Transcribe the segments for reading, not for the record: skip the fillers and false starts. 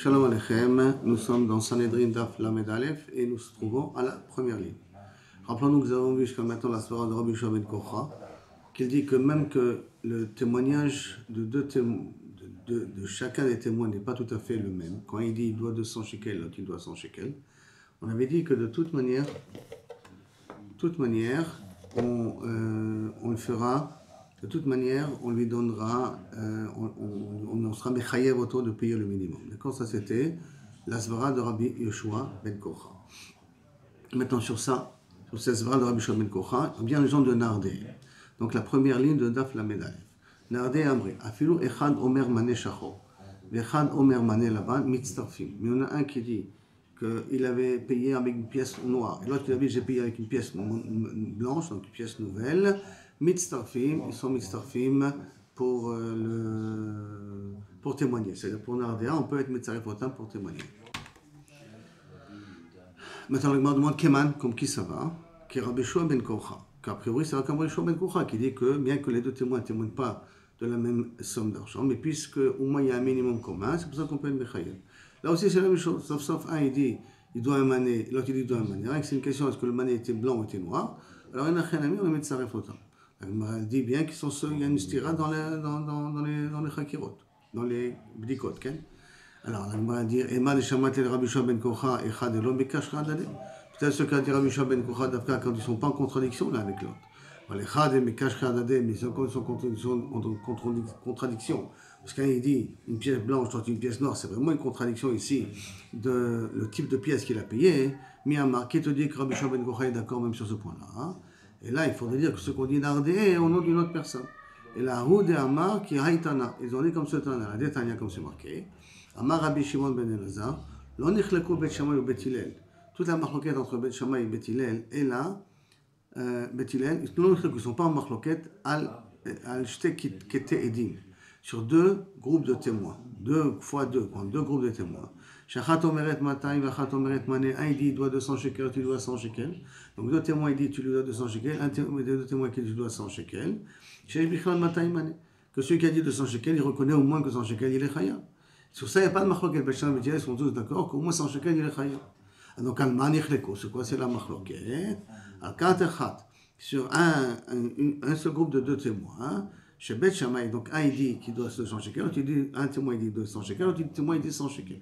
Shalom Aleichem, nous sommes dans Sanhedrin Daf Lamed Aleph et nous nous trouvons à la première ligne. Rappelons-nous que nous avons vu jusqu'à maintenant la svara de Rabbi Yehoshua ben Korcha, qu'il dit que même que le témoignage de chacun des témoins n'est pas tout à fait le même. Quand il dit il doit 200 shekels, l'autre il doit 100 shekels. On avait dit que de toute manière, on le fera. De toute manière, on lui donnera, on sera mechayev autour de payer le minimum. D'accord? Ça, c'était la svara de Rabbi Yehoshua ben Korcha. Maintenant, sur cette svara de Rabbi Yehoshua ben Korcha, bien les gens de Nardé. Donc, la première ligne de Daf Lamed Aleph. Nardé Amri, Afilu Echad Omer Mané Shachor, Echad Omer Mané Laban, Mitztarfim. Mais il y en a un qui dit qu'il avait payé avec une pièce noire, et l'autre qui a dit j'ai payé avec une pièce blanche, donc une pièce nouvelle. Mitztarfim, ils sont mitztarfim pour témoigner. C'est-à-dire pour Nardéa, on peut être mitzarfotin pour témoigner. Maintenant, le Gemara demande Keman, comme qui ça va, qui est Rabbi Yehoshua ben Korcha. Car a priori, c'est Rabbi Yehoshua ben Korcha qui dit que bien que les deux témoins ne témoignent pas de la même somme d'argent, mais puisque au moins il y a un minimum commun, c'est pour ça qu'on peut être mechayev. Là aussi, c'est la même chose, sauf un, il dit il doit un mané, l'autre il dit il doit un mané. Rien que c'est une question, est-ce que le mané était blanc ou était noir? Alors, il y en a un ami, on est mitzarfotin. Elle dit bien qu'il y a une stira dans les chakirot, dans les bdikot. Alors, elle dit Ema de Shamat el Rabbi Yehoshua ben Korcha echad elo bekashra adade. Peut-être ce qu'a dit Rabbi Yehoshua ben Korcha d'Afka quand ils ne sont pas en contradiction l'un avec l'autre. Echad et bekashra adade, mais ils sont en contradiction. Parce qu'un il dit une pièce blanche, l'autre une pièce noire, c'est vraiment une contradiction ici de le type de pièce qu'il a payé. Miyamar, qui te dit que Rabbi Yehoshua ben Korcha est d'accord même sur ce point-là. Et là, il faudrait dire que ce qu'on dit Nardé est au nom d'une autre personne. Et la roue de Amar qui haïtana. Ils ont dit comme ce Tana, la détania comme c'est marqué. Amar Rabbi Shimon ben Elazar, l'on ichleko Bet Shammai ou Bet Hillel. Toute la marloquette entre Bet Shammai et Bet Hillel est là. Bet Hillel, ils ne sont pas en marloquette al shte kete edim. Sur deux groupes de témoins. Deux groupes de témoins. Shachat omeret matay, vachat omeret mané. Un il dit il doit 200 shekels, tu dois 100 shekels. Donc deux témoins il dit tu lui dois 200 shekels. Deux témoins qui dit tu dois 100 shekels. Chez Bichlan matay mané. Que celui qui a dit 200 shekels, il reconnaît au moins que 100 shekels il est chaya. Sur ça il n'y a pas de machloket. Becham et Tiel sont tous d'accord qu'au moins 100 shekels il est chaya. Donc al manichleko, c'est quoi? C'est la machloket. Al katechat. Sur un seul groupe de deux témoins. Chez Bet Shammai, donc un il dit qu'il doit 200 shekels, un témoin il dit 200 shekels, l'autre témoin il dit 100 shekels.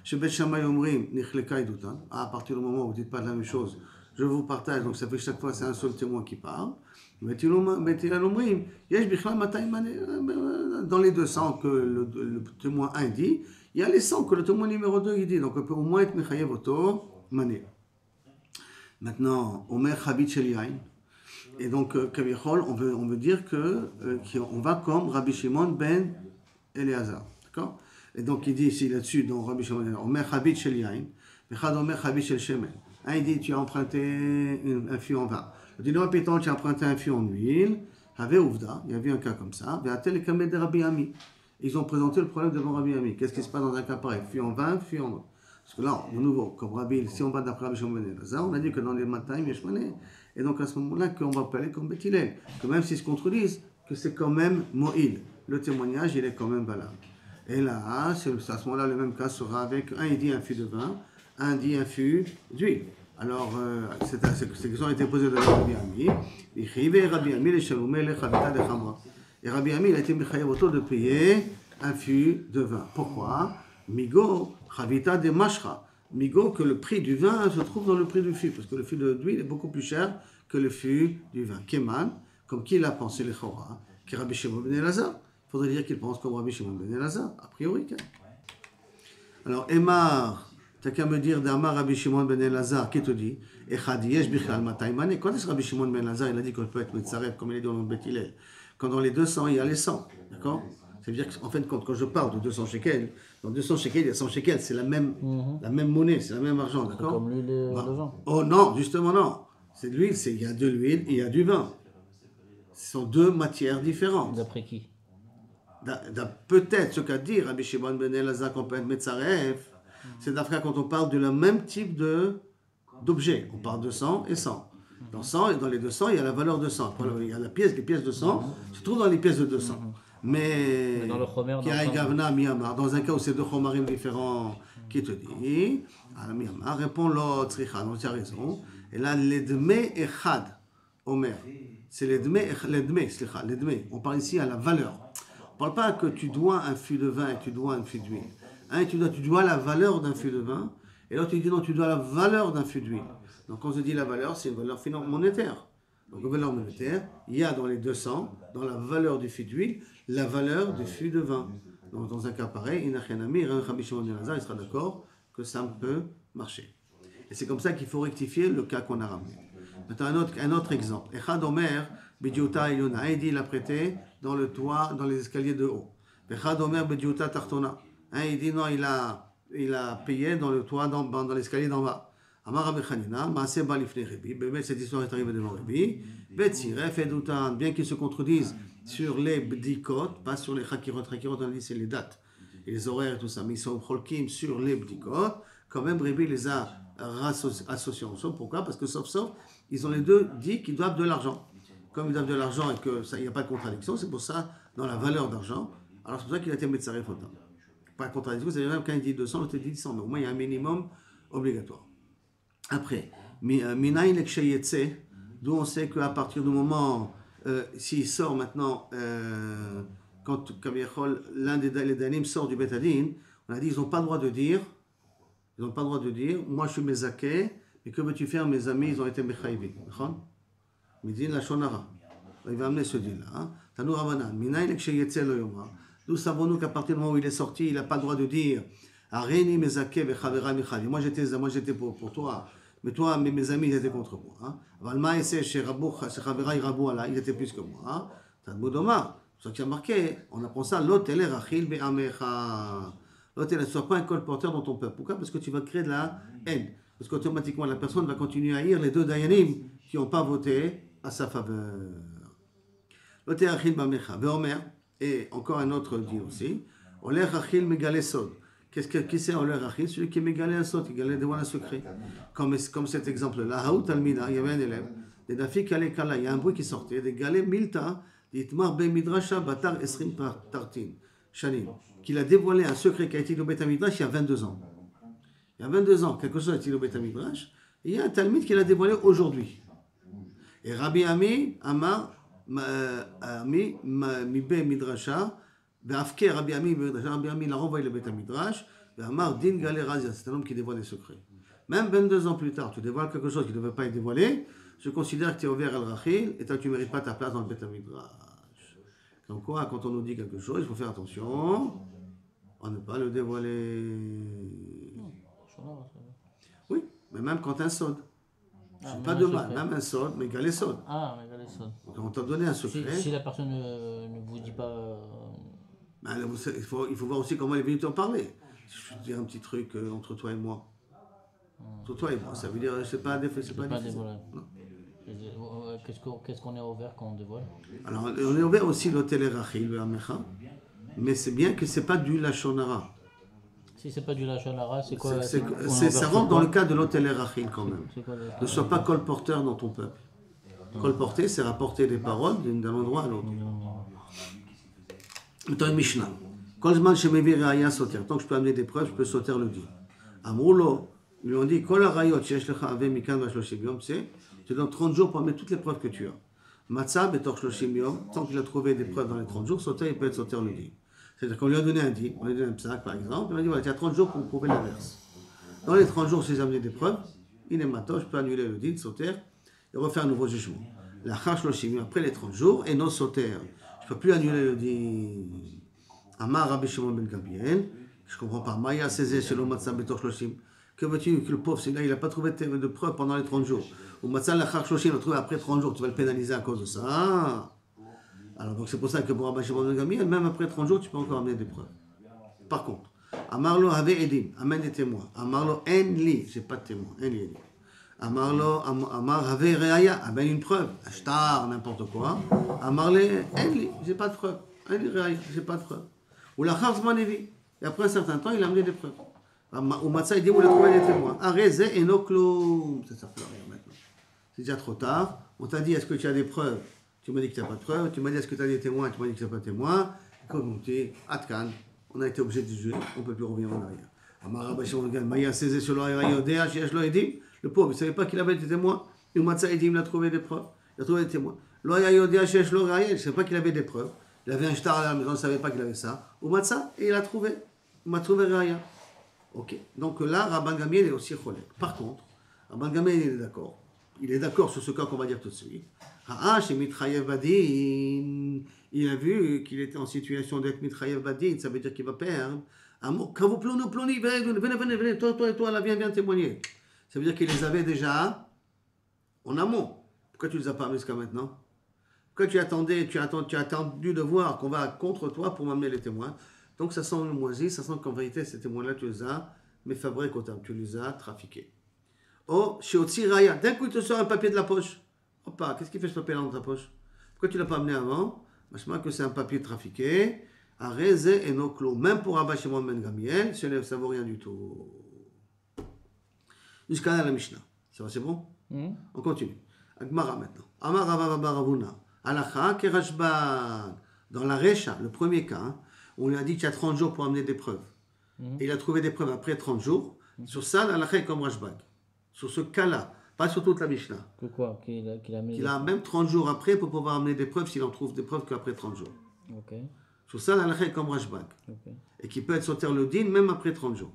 Chez Bet Shammai Omrim, Nichleka Idoutan, à partir du moment où vous ne dites pas de la même chose, je vous partage, donc ça fait que chaque fois c'est un seul témoin qui parle. Bet Hillel Omrim, Yesh Bichlan Matay Mané, dans les 200 que le témoin 1 dit, il y a les 100 que le témoin numéro 2 il dit, donc on peut au moins être Mechayev Oto Mané. Maintenant, Omer Chabit Shel Yain. Et donc, Kavichol, on veut dire qu'on va comme Rabbi Shimon ben Elazar. D'accord? Et donc, il dit ici là-dessus, dans Rabbi Shimon ben Elazar, Omer Chabit Shel Yain, Vechad Omer Chabit Shel Shemen. Un, il dit, tu as emprunté un fût en vin. Le dit, non, pétant, tu as emprunté un fût en huile. Avait Ouvda, il y avait un cas comme ça. Ve'atel et Kamed de Rabbi Ami. Ils ont présenté le problème devant Rabbi Ami. Qu'est-ce qui se passe dans un cas pareil? Fût en vin, fût en eau. Parce que là, de nouveau, comme Rabbi, si on va d'après Rabbi Shimon ben Elazar, on a dit que dans les matins, il y a Shmané. Et donc à ce moment-là, qu'on va parler comme Bet Hillel, que même s'ils se contredisent, que c'est quand même Moïl. Le témoignage, il est quand même valable. Et là, à ce moment-là, le même cas sera avec un, il dit un fût de vin, un dit un fût d'huile. Alors, cette question a été posée de Rabbi Ami. Et Rabbi Ami, et Rabbi Ami, il a été mechayev auto de payer un fût de vin. Pourquoi? Migo, chavita de mashra. Migo, que le prix du vin se trouve dans le prix du fût, parce que le fût d'huile est beaucoup plus cher que le fût du vin. Keman, comme qui l'a pensé le Chora, qui est Rabbi Shimon ben Elazar. Il faudrait dire qu'il pense comme Rabbi Shimon ben Elazar, a priori. Alors, Emar, t'as qu'à me dire d'Amar Rabbi Shimon ben Elazar, qui te dit, Echad yesh bichlal matay mané. Quand est-ce que Rabbi Shimon ben Elazar, il a dit qu'on peut être Metzaref, comme il est dans le Bet Hillel? Quand dans les 200, il y a les 100, d'accord? C'est-à-dire qu'en fin de compte, quand je parle de 200 shekels, dans 200 shekels, il y a 100 shekels, c'est la même monnaie, c'est la même argent, d'accord? Comme l'huile et le vin. Oh non, justement non. C'est de l'huile, il y a de l'huile et il y a du vin. Ce sont deux matières différentes. D'après qui? Peut-être ce qu'a dit Rabbi Shimon ben Elazar qu'on peut être Metzaref, c'est d'après quand on parle de le même type d'objet. On parle de 100 et 100. Dans les 200, il y a la valeur de 100. Il y a les pièces de 100 se trouvent dans les pièces de 200. mais dans le chomer, qui a Gavna Miyamar, dans un cas où c'est deux chomarim différents, qui te dit, alors Miyamar répond l'autre, donc tu as raison. Et là, l'edme echad, Omer, c'est l'edme, on parle ici à la valeur. On ne parle pas que tu dois un fût de vin et tu dois un fût d'huile. Un, tu dois la valeur d'un fût de vin, et l'autre, tu dis non, tu dois la valeur d'un fût d'huile. Donc quand on se dit la valeur, c'est une valeur monétaire. Donc, la valeur monétaire, il y a dans les 200, dans la valeur du fût d'huile, la valeur du fût de vin. Donc, dans un cas pareil, il sera d'accord que ça peut marcher. Et c'est comme ça qu'il faut rectifier le cas qu'on a ramené. Maintenant, un autre exemple. Echad Omer, Bidjuta Iluna. Un dit il a prêté dans le toit, dans les escaliers de haut. Echad Omer, Bidjuta Tartona. Un il dit non, il a payé dans le toit, dans l'escalier d'en bas. Amar Rabbi Chanina, Maaseh ba lifnei Rabbi. Bébé, cette histoire est arrivée devant Rabbi. Betziref Edutan, bien qu'ils se contredisent sur les bdikot, pas sur les chakirot. Chakirot, on a dit c'est les dates et les horaires et tout ça, mais ils sont cholkim sur les bdikot. Quand même, Rabbi les a associés ensemble. Pourquoi? Parce que sauf, ils ont les deux dit qu'ils doivent de l'argent. Comme ils doivent de l'argent et qu'il n'y a pas de contradiction, c'est pour ça, dans la valeur d'argent, alors c'est pour ça qu'il a été Metzaref Otam. Pas de contradiction, c'est même quand il dit 200, l'autre dit 100, mais au moins il y a un minimum obligatoire. Après, Minaïn Ekshayetse, d'où on sait qu'à partir du moment, s'il sort maintenant, quand l'un des Danim sort du Betadin, on a dit ils n'ont pas le droit de dire, moi je suis Mezaké, et que veux-tu faire, mes amis, ils ont été Mechaïvi. Midin la Shonara. Il va amener ce deal-là. Tanou Ravanan, Minaïn Ekshayetse lo Yoma. D'où savons-nous qu'à partir du moment où il est sorti, il n'a pas le droit de dire Areni Mezaké Bechavera Michali. Moi j'étais pour toi. Mais toi, mes amis, ils étaient contre moi. Valma et chez Chavera, ils étaient plus que moi. Talmud Omar, c'est ça qui a marqué. On apprend ça. L'hôtel est Rachil Be'amecha. L'hôtel ne soit pas un colporteur dans ton peuple. Pourquoi? Parce que tu vas créer de la haine. Parce qu'automatiquement, la personne va continuer à haïr les deux Dayanim qui n'ont pas voté à sa faveur. L'hôtel est Rachil Be'amecha. Ve'omer, et encore un autre dit aussi. Oler Rachil Megalesod. Qui c'est Oler Rachil? Celui qui mégalait un saut, qui dévoile un secret. Comme cet exemple-là, Haout Almida, il y avait un élève, des Dafi Kale Kala, il y a un bruit qui sortait, des Galé Milta, d'Itmar Ben Midrasha Batar Esrim Tartin, Shanim, qu'il a dévoilé un secret qui a été au Beth Midrash il y a 22 ans. Il y a 22 ans, quelque chose a été au Beth Midrash, et il y a un Talmud qui l'a dévoilé aujourd'hui. Et Rabbi Ami, Amar, Ami, Mibe Midrasha, Rabbi Ami l'a renvoyé le Beth Midrash, Amar Din Galé Razia, c'est un homme qui dévoile des secrets. Même 22 ans plus tard, tu dévoiles quelque chose qui ne devait pas être dévoilé, je considère que tu es ouvert al-Rachil et que tu ne mérites pas ta place dans le Beth Midrash. Donc quoi, quand on nous dit quelque chose, il faut faire attention à ne pas le dévoiler. Oui, mais même quand un sod. Pas de mal, même un sod, mais galé sod. Ah, mais galé sod. Donc on t'a donné un secret. Si la personne ne vous dit pas... Ben, il faut voir aussi comment elle est venue t'en parler. Je te dis un petit truc entre toi et moi. Entre toi et moi, ça veut dire c'est pas difficile. Qu'est-ce qu'on est ouvert quand on dévoile? Alors on est ouvert aussi l'hôtel Rachil, mais c'est bien que c'est pas du Lachonara. Si c'est pas du Lachonara, c'est quoi? Ça rentre dans le cas de l'hôtel Rachil quand même. Ne sois pas colporteur dans ton peuple. Colporter, c'est rapporter des paroles d'un endroit à l'autre. Dans une Mishnah, tant que je peux amener des preuves, je peux sauter le dit. Amroulo, lui ont dit, tu donnes 30 jours pour amener toutes les preuves que tu as. Matzah, tant qu'il a trouvé des preuves dans les 30 jours, sauter, il peut être sauter le dit. C'est-à-dire qu'on lui a donné un dit, on lui a donné un psak par exemple, il m'a dit, voilà, tu as 30 jours pour prouver l'inverse. Dans les 30 jours, si j'ai amené des preuves, il est mato, je peux annuler le dit, sauter, et refaire un nouveau jugement. La chash loshim, après les 30 jours, et non sauter. Je ne peux plus annuler le dit. Amar Rabbi Shimon ben Gabriel, je ne comprends pas. Maya Sezé, Shelom Matzah Betor Shloshim. Que veux-tu que le pauvre, celui-là, il n'a pas trouvé de preuves pendant les 30 jours. Ou Matzah Lachar Shloshim, il l'a trouvé après 30 jours, tu vas le pénaliser à cause de ça. Alors, donc c'est pour ça que pour Rabbi Shimon ben Gabriel, même après 30 jours, tu peux encore amener des preuves. Par contre, Amarlo Have Edim, amène des témoins. Amarlo Enli, j'ai pas de témoins. Enli. Amarlo, Amar Have Reaya, amène une preuve. Ashtar, n'importe quoi. Amarle Enli, j'ai pas de preuve. Enli Reaya, j'ai pas de preuve. Ou la Charzmanevi. Et après un certain temps, il a amené des preuves. Au Matzah, il dit, vous l'avez trouvé des témoins. Arreze et Noklo. Ça ne sert plus à rien maintenant. C'est déjà trop tard. On t'a dit, est-ce que tu as des preuves? Tu m'as dit que tu n'as pas de preuves. Tu m'as dit, est-ce que tu as des témoins? Tu m'as dit que tu n'as pas de témoins. comme on dit, Atkan, on a été obligé de juger, on ne peut plus revenir en arrière. Amar Shimon ben Gamliel, Maya Seze Shelo Yodea, Sheyesh Lo Edim, le pauvre, il ne savait pas qu'il avait des témoins. Il a trouvé des preuves, il a trouvé des témoins. Lo Yodea, Sheyesh Lo Yodea, il ne savait pas qu'il avait des preuves. Il avait un shtar à la maison, il ne savait pas qu'il avait ça. Umatsa, et il a trouvé. Il m'a trouvé Raya. Ok. Donc là, Rabban Gamliel est aussi cholek. Par contre, Rabban Gamliel il est d'accord. Il est d'accord sur ce cas qu'on va dire tout de suite. Ha'ash et Mitrayev Badin, il a vu qu'il était en situation d'être Mitrayev Badin, ça veut dire qu'il va perdre. Quand vous ploni, venez, toi, là, viens témoigner. Ça veut dire qu'il les avait déjà en amont. Pourquoi tu ne les as pas amenés jusqu'à maintenant? Pourquoi tu as attendu de voir qu'on va contre toi pour m'amener les témoins? Donc ça sent le moisi, ça sent qu'en vérité, ces témoins-là, tu les as méfabriqués, tu les as trafiqués. Oh, chez Otsi Raya, d'un coup, il te sort un papier de la poche. Hoppa, qu'est-ce qu'il fait ce papier-là dans ta poche? Pourquoi tu ne l'as pas amené avant? Je pense que c'est un papier trafiqué. Areze et Noklo. Même pour Rabbi Shimon ben Gamliel, ça ne vaut rien du tout. Jusqu'à la Mishnah. Ça va, c'est bon? On continue. Agmara maintenant. Amar Rabba Baravuna. Alacha Kerashbag. Dans la Recha, le premier cas, hein, on lui a dit qu'il y a 30 jours pour amener des preuves. Et il a trouvé des preuves après 30 jours. Sur ça, l'Alacha est comme Rashbag. Sur ce cas-là, pas sur toute la Mishnah. Que quoi? Qu'il a même 30 jours après pour pouvoir amener des preuves s'il en trouve des preuves qu'après 30 jours. Ok. Sur ça, l'Alacha est comme Rashbag. Okay. Et qui peut être sauter le din même après 30 jours.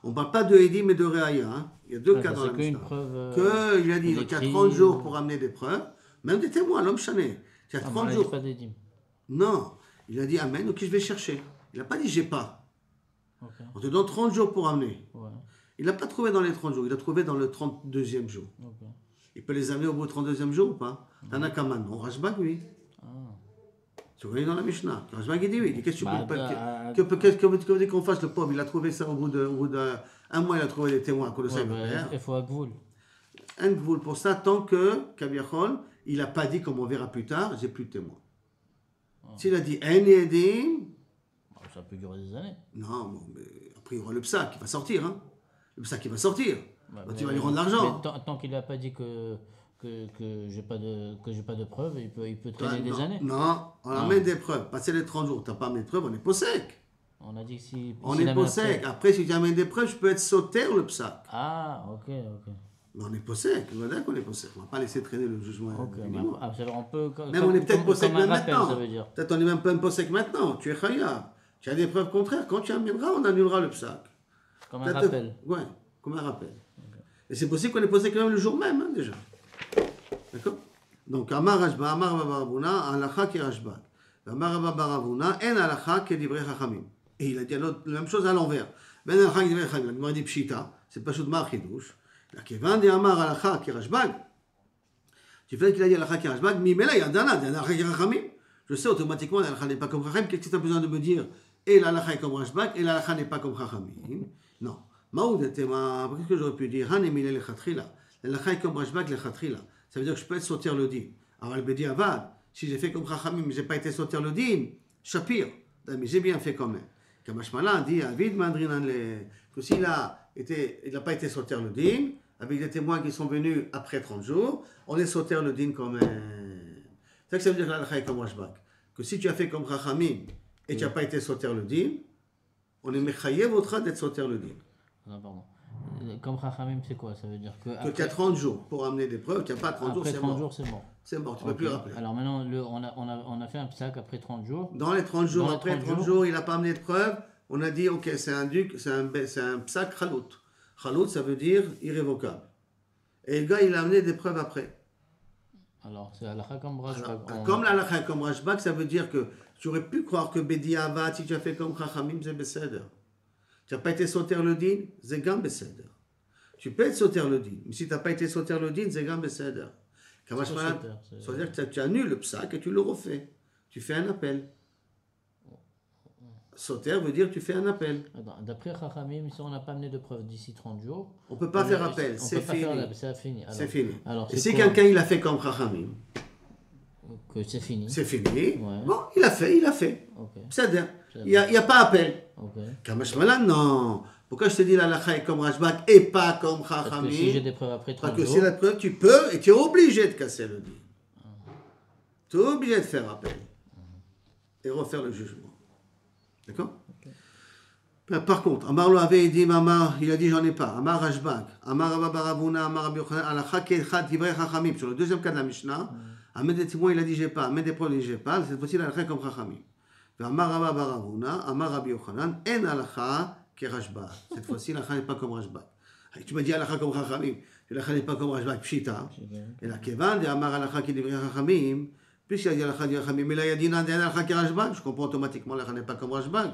On ne parle pas de Edim et de Reaya. Hein. Il y a deux cas dans la Mishnah. Il a dit qu'il y a 30 jours pour amener des preuves, même des témoins, l'homme chané. Il y a 30 jours. Pas d'Edim. Non, il a dit Amen, donc je vais chercher. Il n'a pas dit j'ai pas. Okay. On te donne 30 jours pour amener. Ouais. Il n'a pas trouvé dans les 30 jours, il a trouvé dans le 32e jour. Okay. Il peut les amener au bout du 32e jour ou pas? Tanakaman, non, Rashbag, oui. Tu vois dans la Mishnah. Rashbag, il dit oui. Qu'est-ce que tu veux qu'on fasse le pauvre? Il a trouvé ça au bout d'un mois, il a trouvé des témoins à cause de ça. Il faut un gvoul. Un gvoul pour ça, tant que, Kabiachol, il n'a pas dit, comme on verra plus tard, j'ai plus de témoins. S'il a dit En Edim, ça peut durer des années. Non, bon, mais après il y aura le psak qui va sortir. Hein. Le psak qui va sortir. Tu vas lui rendre l'argent. Tant qu'il n'a pas dit que j'ai pas de preuves, il peut traîner des années. Non, on amène des preuves. Passer les 30 jours, tu n'as pas amené de preuves, on est possèque. On a dit que si. On est possèque. Après, si tu amènes des preuves, je peux être sauté le psak. Ah, ok. Mais on est possèque, on va dire qu'on est possèque. On ne va pas laisser traîner le jugement. Okay, on peut, même on est peut-être possèque même maintenant. Ça veut dire. Peut-être on est même pas possèque maintenant. Tu es khaya. Tu as des preuves contraires. Quand tu amèneras, on annulera le psak. Comme un rappel. Ouais, comme un rappel. Okay. Et c'est possible qu'on est possèque même le jour même, hein, déjà. D'accord? Donc, Amar Rashba, Amar Baravuna, Alacha ki Rashba. Amar Baravuna, En Alacha ki Divrei Chachamim. Et il a dit la même chose à l'envers. Ben Alacha ki Divrei Chachamim. Il m'a dit Pshita. C'est pas Choudmar Chidouche. La Kevan de Amar Alacha ki Rashbag. Tu fais qu'il a dit Alacha ki Rashbag, Mimela Yadana, Alacha ki Rachamim. Je sais automatiquement, l'Alacha n'est pas comme Chachamim. Qu'est-ce que tu as besoin de me dire? Et l'Alacha est comme Rashbag, et l'Alacha n'est pas comme Chachamim. Non. Maoud était ma. Qu'est-ce que j'aurais pu dire? Han emile le Chatrila. L'Alacha est comme Rashbag le Chatrila. Ça veut dire que je peux être sauter le din. Alors elle me dit Avad, si j'ai fait comme Chachamim, mais je n'ai pas été sauter le din, Shapir. Mais j'ai bien fait quand même. Kamashmala dit Avid Mandrinan que s'il n'a pas été sauter le din, avec des témoins qui sont venus après 30 jours, on est sauté le din quand même. C'est ça que ça veut dire que l'Alacha est comme Rashbag. Que si tu as fait comme Chachamim et tu n'as pas été sauter le din, on est mechayev votre d'être sauter le din. Non, pardon. Comme Chachamim, c'est quoi? Ça veut dire que. Que tu as 30 jours pour amener des preuves, qu'il n'y a pas 30 jours, c'est mort. Après 30 jours, c'est mort. C'est mort, tu ne peux plus rappeler. Alors maintenant, on a fait un psak après 30 jours. Dans les 30 jours, après 30 jours, il n'a pas amené de preuves. On a dit, ok, c'est un psak chalout. Chalout, ça veut dire irrévocable. Et le gars, il a amené des preuves après. Alors, c'est Alacha comme Rashbag. Comme l'Alacha comme Rashbag, ça veut dire que tu aurais pu croire que Bedi Avad, si tu as fait comme Chachamim, c'est Besséder. Tu n'as pas été sauter le din, c'est Gam Besséder. Tu peux être sauter le din, mais si tu n'as pas été sauter le din, c'est Gam Besséder. Ça veut dire que tu annules le psak et tu le refais. Tu fais un appel. Sauter veut dire que tu fais un appel. D'après Chachamim, si on n'a pas amené de preuves d'ici 30 jours... On ne peut pas faire appel, c'est fini. C'est fini. C'est fini. Et si quelqu'un il a fait comme Chachamim, que c'est fini. C'est fini. Ouais. Bon, il a fait. Okay. C'est-à-dire, il n'y a pas appel. Kamashmala, non. Pourquoi je te dis l'Alacha est comme Rashbag et pas comme Chachamim? Parce que si j'ai des preuves après 30 jours... Parce que si la preuve, tu peux et tu es obligé de casser le din. Tu es obligé de faire appel. et refaire le jugement. D'accord? Par contre, Amar lo avait dit, Amar, il a dit j'en ai pas. Amar Rashbag, Amar Rabba Baravuna, Amar Rabbi Yochanan, Alakha Kechat Divrei Chachamim. Sur le deuxième cas de la Mishnah, Amène des témoins, il a dit j'ai pas. Amène des preuves, il a dit j'ai pas. Cette fois-ci, il a Alakha comme Chachamim. Amar Rabba Baravuna, Amar Rabbi Yochanan, En Alakha Kerashbag. Cette fois-ci, l'Alakha n'est pas comme Rashbag. Tu m'as dit Alakha comme Chachamim. L'Alakha n'est pas comme Rashbag. Pshita. Et la Kevan, de Amar Alakha qui Divrei Chachamim. Puisqu'il a dit Alakha Chachamim, mais là il a dit non, En Alakha Kerashbag. Je comprends automatiquement l'Alakha n'est pas comme Rashbag.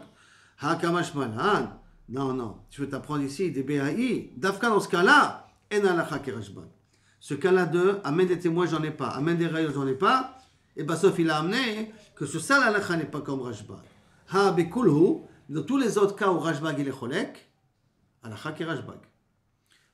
Hakamashmalan. Non, non. Je vais t'apprendre ici des BAI. Dafka, dans ce cas-là, en alakha kerashbag. Ce cas-là de amène des témoins, j'en ai pas. Amène des rayons, j'en ai pas. Et bah, sauf il a amené que ce ça, l'alakha n'est pas comme Rashbag. Ha bekulhu. Dans tous les autres cas où Rashbag il est cholek, alakha kerashbag.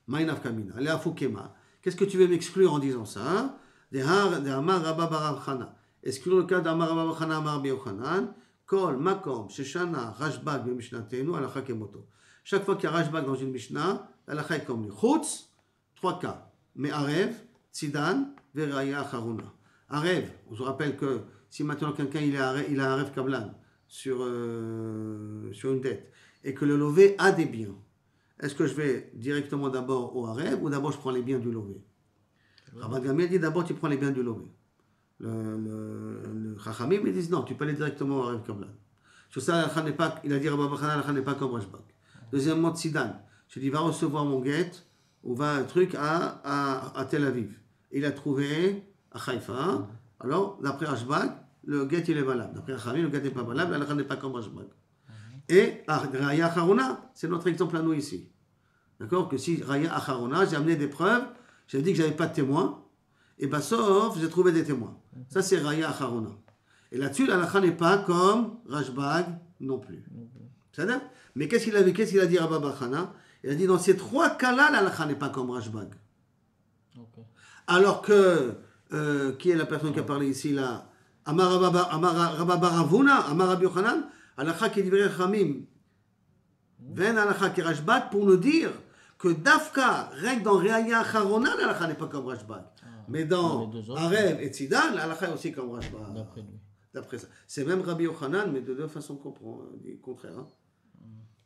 Maïnaf kamina. Léa fukema. Qu'est-ce que tu veux m'exclure en disant ça? Des Amar Rabba Bar Chana. Exclure le cas d'Amar Rabba Bar Chana, Amar Rabbi Yochanan. Kol, Makom, Sheshana, Rashbag, Mishnatenu, Alakha Kemoto. Chaque fois qu'il y a Rashbag dans une Mishnah, Alakha est comme lui. Chutz, 3 cas. Mais Arev, Tzidan, Veraya, Acharuna. Arev, je vous rappelle que si maintenant quelqu'un il a Arev Kablan sur une dette et que le lové a des biens, est-ce que je vais directement d'abord au Arev ou d'abord je prends les biens du lové? Rabban Gamliel dit d'abord tu prends les biens du lové. Le Chachamim, ils disent non, tu peux aller directement au Arev Kablan. Sur ça, il a dit Rabba Bachana, l'Alakha n'est pas comme Rashbag. Deuxièmement, Tzidan. Je dis, va recevoir mon guet ou va un truc à Tel Aviv. Il a trouvé à Haïfa. Alors, d'après Rashbag, le guet il est valable. D'après Chachamim, le guet n'est pas valable, l'Alakha n'est pas comme Rashbag. Et Raya Acharona, c'est notre exemple à nous ici. D'accord? Que si Raya Acharona, j'ai amené des preuves, j'ai dit que j'avais pas de témoins. Et bien, sauf, j'ai trouvé des témoins. Ça, c'est Raya Acharona. Et là-dessus, l'Alakha n'est pas comme Rashbag non plus. C'est-à-dire? Mais qu'est-ce qu'il a dit Rabba Bar Chana? Il a dit dans ces 3 cas-là, l'Alakha n'est pas comme Rashbag. Okay. Alors que, qui est la personne qui a parlé ici là? Amar Rabba Baravuna, Amar Rabbi Yochanan, Alakha qui divrei Chachamim, Ven Alakha qui Rashbag, pour nous dire que Dafka, règle dans Raya Acharona, l'Alakha n'est pas comme Rashbag. Mais dans Arev et Tzidan, l'Alakha est aussi comme Rashbag. D'après ça. C'est même Rabbi Yochanan, mais de deux façons contraires. Hein.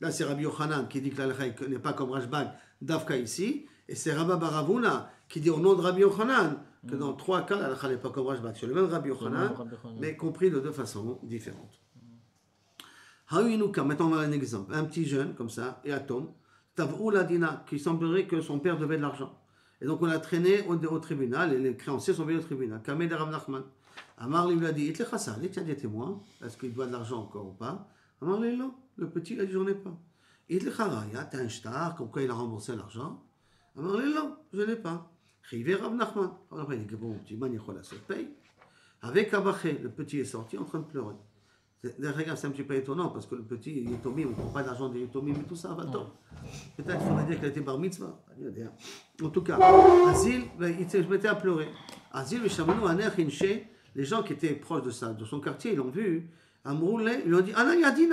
Là, c'est Rabbi Yochanan qui dit que l'Alakha n'est pas comme Rashbag, Dafka ici. Et c'est Rabba Baravuna qui dit au nom de Rabbi Yochanan que dans 3 cas, l'Alakha n'est pas comme Rashbag. C'est le même Rabbi Yochanan, mais compris de 2 façons différentes. Haïnouka, maintenant on a un exemple. Un petit jeune, comme ça, et Atom, Tav'ou Ladina, qui semblerait que son père devait de l'argent. Et donc on l'a traîné au tribunal, et les créanciers sont venus au tribunal. Kameh de Rav Nachman. Amar lui a dit, il ça, dès qu'il y a des témoins, est-ce qu'il doit de l'argent encore ou pas? Amar lui non, le petit il a dit j'en ai pas. Il dit, t'as un shtar, comme quoi il a remboursé l'argent. Amar lui non, je n'ai pas. Rivé Rav Nachman. Alors il dit, bon, mon petit man, il se paye. Avec Abaché, le petit est sorti en train de pleurer. D'ailleurs, c'est un petit peu étonnant parce que le petit, il est Tomim, on ne prend pas d'argent des Tomim et tout ça, va tort. Peut-être qu'il faudrait dire qu'il a été bar mitzvah. En tout cas, Azil, il se mettait à pleurer. Azil, les gens qui étaient proches de son quartier, ils l'ont vu. Amroulé, ils lui ont dit, ah non, il a dit,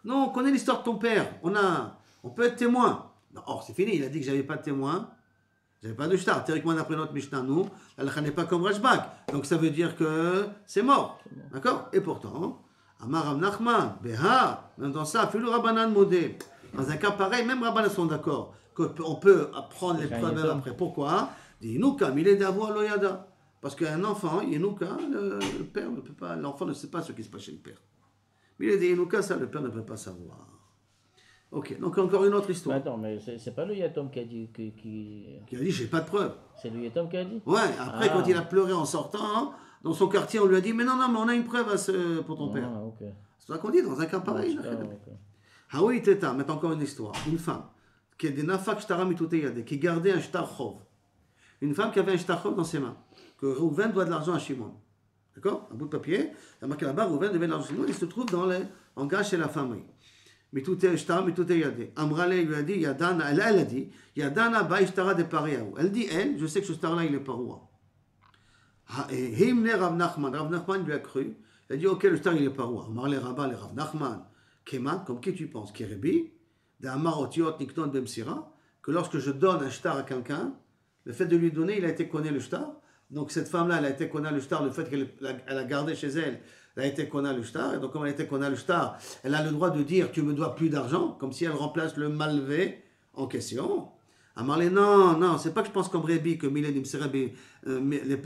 non, on connaît l'histoire de ton père, on peut être témoin. Or, c'est fini, il a dit que j'avais pas de témoin. J'avais pas de shtar. Théoriquement, d'après notre Mishnah, nous, l'Alakha n'est pas comme Rashbag. Donc ça veut dire que c'est mort. D'accord? Et pourtant, Amar Rav Nachman, Beha, même dans ça, Filou Rabbanan Modé. Dans un cas pareil, même Rabbanan sont d'accord qu'on peut apprendre les preuves même après. Pourquoi? Dit Inuka, Milé d'Avo Aloyada. Parce qu'un enfant, Inuka, le père ne peut pas, l'enfant ne sait pas ce qui se passe chez le père. Milé dit Inuka, ça, le père ne peut pas savoir. Ok, donc encore une autre histoire. Attends, mais c'est pas le Yatom qui a dit qui a dit j'ai pas de preuves. C'est le Yatom qui a dit? Ouais, après quand il a pleuré en sortant, dans son quartier on lui a dit mais non, mais on a une preuve pour ton père. Okay. C'est ça qu'on dit dans un cas pareil. Ah oui, Teta, mais encore une histoire. Une femme qui est des nafak shtara mituteyade, qui gardait un shtar chov. Une femme qui avait un shtar chov dans ses mains. Que Rouven doit de l'argent à Shimon. D'accord? Un bout de papier. Il y a marqué là-bas, Rouven devait de l'argent à Shimon. Il se trouve dans en gage chez la famille. Amrale lui a dit, Yadana, elle a dit, Yadana baishtara de paréaou. Elle dit, je sais que ce star-là, il est parois. Himne Rav Nachman lui a cru. Elle dit, ok, le star, il est parois. Amrale Rabba, le Rav Nachman, Keman, comme qui tu penses? Kérébi, de Amarotiot Nikton Bemsira, que lorsque je donne un star à quelqu'un, le fait de lui donner, il a été connu le star. Donc cette femme-là, elle a été connue le star, le fait qu'elle a gardé chez elle Elle a été qu'on a le shtar, et donc comme elle a été qu'on a le shtar, elle a le droit de dire tu me dois plus d'argent, comme si elle remplace le malvé en question. Amarlé, non, non, c'est pas que je pense comme Rébi, que Milen Imserabi, les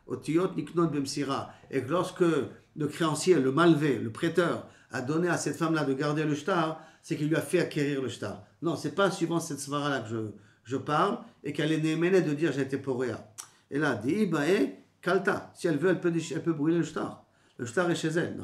Otiot Niknon Bemsira, et que lorsque le créancier, le malvé, le prêteur, a donné à cette femme-là de garder le shtar, c'est qu'il lui a fait acquérir le shtar. Non, c'est pas suivant cette svara-là que je parle, et qu'elle est néménée de dire j'étais poréa. Elle a dit, Kalta, si elle veut, elle peut brûler le shtar. Le shtar est chez elle,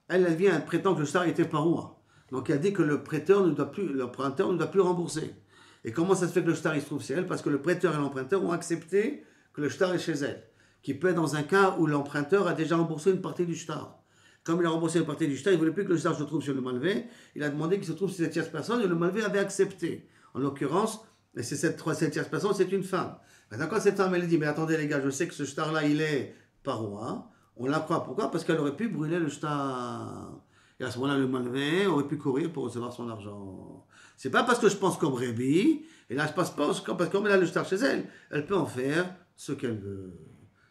elle vient, elle prétend que le shtar était paroua. Donc elle dit que l'emprunteur ne doit plus rembourser. Et comment ça se fait que le shtar il se trouve chez elle? Parce que le prêteur et l'emprunteur ont accepté que le shtar est chez elle. Qui peut être dans un cas où l'emprunteur a déjà remboursé une partie du shtar. Comme il a remboursé une partie du shtar, il ne voulait plus que le shtar se trouve sur le malvé. Il a demandé qu'il se trouve sur cette tierce personne et le malvé avait accepté. En l'occurrence, cette tierce personne, c'est une femme. Maintenant, quand cette femme elle dit, mais attendez les gars, je sais que ce shtar-là, il est parois, on la croit. Pourquoi? Parce qu'elle aurait pu brûler le shtar. Et à ce moment-là, le malvé aurait pu courir pour recevoir son argent. C'est pas parce que je pense comme Rébi, et là je pense pas parce que comme elle a le shtar chez elle, elle peut en faire ce qu'elle veut.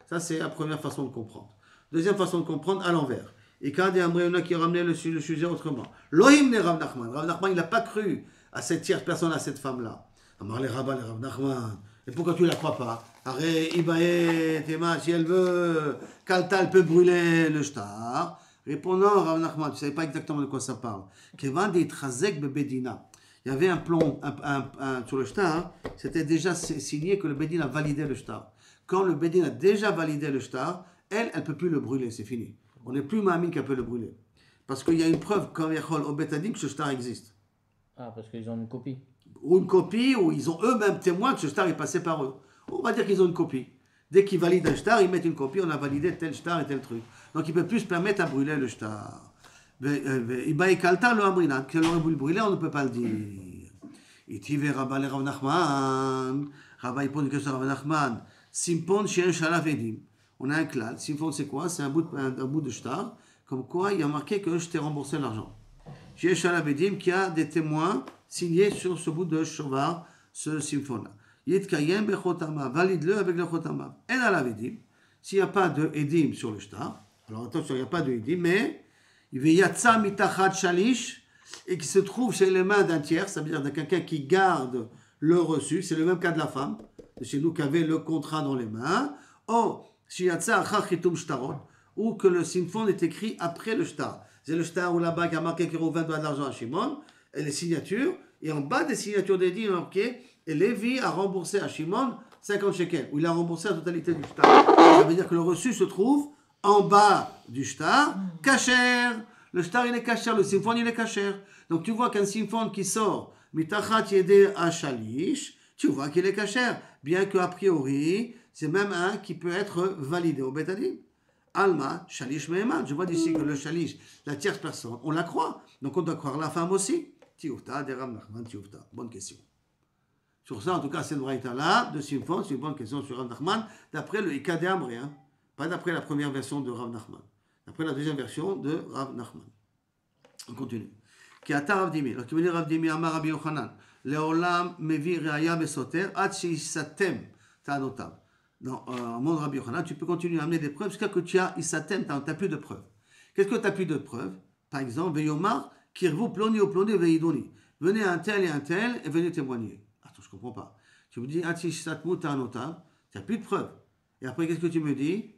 Ça, c'est la première façon de comprendre. Deuxième façon de comprendre, à l'envers. Et quand il y en a qui ont ramené le sujet autrement. Lohim ne Rav Nachman. Rav Nachman, il n'a pas cru à cette tierce personne, à cette femme-là. Amar les Rabbin, les Rav Nachman. Et pourquoi tu ne la crois pas? Arrête, Ibaé, Théma, si elle veut, Kalta, elle peut brûler le shtar. Répondant, Rav Nachman, tu ne savais pas exactement de quoi ça parle. Kevan de Trazek Bedina. Il y avait un plomb sur le shtar, c'était déjà signé que le Bedin a validé le shtar. Quand le Bedin a déjà validé le shtar, elle ne peut plus le brûler, c'est fini. On n'est plus mamie qu'elle peut le brûler. Parce qu'il y a une preuve, quand Yachol au Betadim, que ce shtar existe. Ah, parce qu'ils ont une copie. Ou une copie, ou ils ont eux-mêmes témoin que ce shtar est passé par eux. On va dire qu'ils ont une copie. Dès qu'ils valident un shtar, ils mettent une copie, on a validé tel shtar et tel truc. Donc ils ne peuvent plus se permettre à brûler le shtar. Ibaï Kalta, le Amrinat, qu'elle aurait voulu brûler, on ne peut pas le dire. Itivé Rabba le Rav Nachman. Rabba, il pose une question à Rav Nachman. Simpon Shien Shalav Edim. On a un klal. Simpon, c'est quoi? C'est un bout de shtar. Comme quoi, il y a marqué que je t'ai remboursé l'argent. Shien Shalav Edim qui a des témoins signés sur ce bout de shovar, ce simpon-là. Yitkayem Bechotama. Valide-le avec le Chotama. En Alav Edim. S'il n'y a pas de Edim sur le shtar, alors attention, il n'y a pas de Edim, mais il veut Yatsa Mitachat Shalish et qui se trouve chez les mains d'un tiers, ça veut dire de quelqu'un qui garde le reçu. C'est le même cas de la femme. Chez nous qui avait le contrat dans les mains, ou que le simfon est écrit après le shtar. C'est le shtar où là-bas qui a marqué qu'il doit de l'argent à Shimon, et les signatures, et en bas des signatures des dix, il y a marqué, et Lévi a remboursé à Shimon 50 shekels, où il a remboursé la totalité du shtar. Ça veut dire que le reçu se trouve en bas du shtar, kasher. Le shtar il est kasher, le simfon il est kasher. Donc tu vois qu'un simfon qui sort, mitachat yedé à shalish, tu vois qu'il est kasher, bien qu'a priori, c'est même un qui peut être validé au Betadim. Alma, shalish meheman. Je vois d'ici que le shalish, la tierce personne, on la croit. Donc on doit croire la femme aussi. Tioufta, de Rav Nachman, tioufta. Bonne question. Sur ça, en tout cas, c'est une braïta là, de Simfon, c'est une bonne question sur Rav Nachman, d'après le Ika de Amré, hein. Pas d'après la première version de Rav Nachman. D'après la deuxième version de Rav Nachman. On continue. Qui a Rav Dimi. Alors, tu veux dire Rav Dimi, Amar Rabbi Yochanan. Leolam mevi reaya besoter, ad shisatem, ta'anotav. Dans le monde Rabbi Yochanan, tu peux continuer à amener des preuves jusqu'à que tu as isatem, tu n'as plus de preuves. Qu'est-ce que tu n'as plus de preuves? Par exemple, Veyomar, kirvu ploni ou ploni veidoni. Venez un tel et venez témoigner. Attends, je ne comprends pas. Tu me dis, ad shisatmu ta'anotav, tu n'as plus de preuves. Et après, qu'est-ce que tu me dis?